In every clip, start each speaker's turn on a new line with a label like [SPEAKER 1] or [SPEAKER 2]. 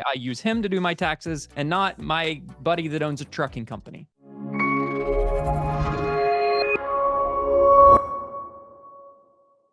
[SPEAKER 1] I use him to do my taxes and not my buddy that owns a trucking company.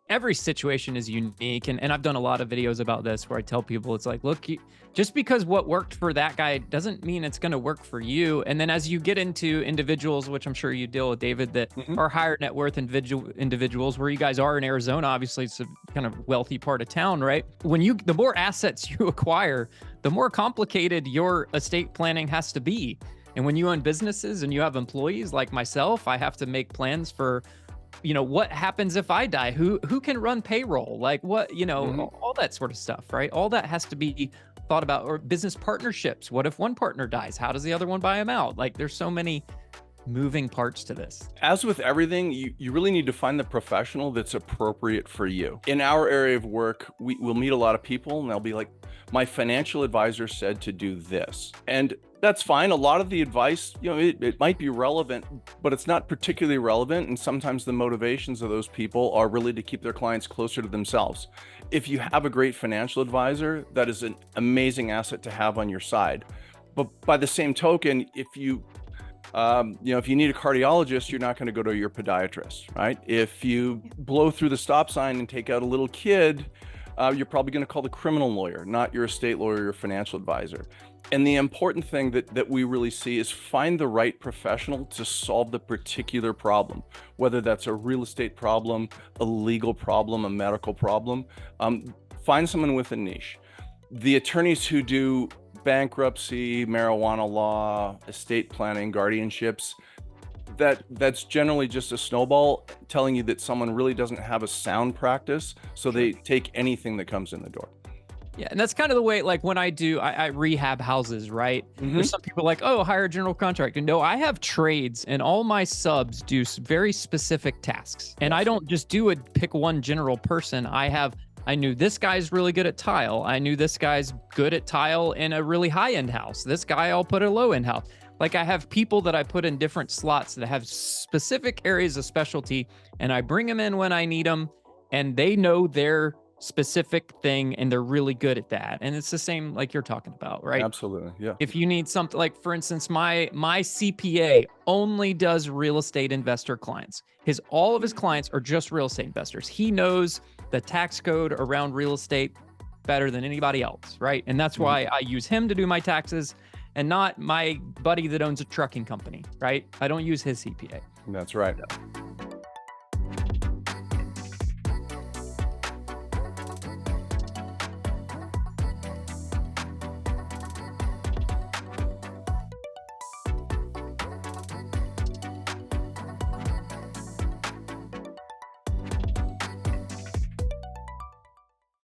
[SPEAKER 1] Every situation is unique. And I've done a lot of videos about this where I tell people, it's like, look, just because what worked for that guy doesn't mean it's going to work for you. And then as you get into individuals, which I'm sure you deal with, David, that are higher net worth individuals, where you guys are in Arizona, obviously it's a kind of wealthy part of town, right? The more assets you acquire, the more complicated your estate planning has to be. And when you own businesses and you have employees like myself, I have to make plans for, what happens if I die? Who can run payroll? Like what, all that sort of stuff, right? All that has to be thought about. Or business partnerships. What if one partner dies? How does the other one buy him out? Like there's so many moving parts to this.
[SPEAKER 2] As with everything, you really need to find the professional that's appropriate for you. In our area of work, we'll meet a lot of people and they'll be like, my financial advisor said to do this. And that's fine. A lot of the advice, it might be relevant, but it's not particularly relevant. And sometimes the motivations of those people are really to keep their clients closer to themselves. If you have a great financial advisor, that is an amazing asset to have on your side. But by the same token, if you need a cardiologist, you're not going to go to your podiatrist, right? If you blow through the stop sign and take out a little kid, you're probably going to call the criminal lawyer, not your estate lawyer or your financial advisor. And the important thing that we really see is find the right professional to solve the particular problem, whether that's a real estate problem, a legal problem, a medical problem. Find someone with a niche. The attorneys who do bankruptcy, marijuana law, estate planning, guardianships, that's generally just a snowball telling you that someone really doesn't have a sound practice, so they take anything that comes in the door.
[SPEAKER 1] Yeah, and that's kind of the way, like when I rehab houses, right? There's some people like, oh, hire a general contractor. No, I have trades and all my subs do very specific tasks. And I don't just pick one general person. I knew this guy's really good at tile. I knew this guy's good at tile in a really high-end house. This guy, I'll put a low-end house. Like I have people that I put in different slots that have specific areas of specialty, and I bring them in when I need them, and they know their specific thing, and they're really good at that. And it's the same like you're talking about, right?
[SPEAKER 2] Absolutely, yeah.
[SPEAKER 1] If you need something, like for instance, my CPA only does real estate investor clients. All of his clients are just real estate investors. He knows the tax code around real estate better than anybody else, right? And that's why I use him to do my taxes and not my buddy that owns a trucking company, right? I don't use his CPA.
[SPEAKER 2] That's right.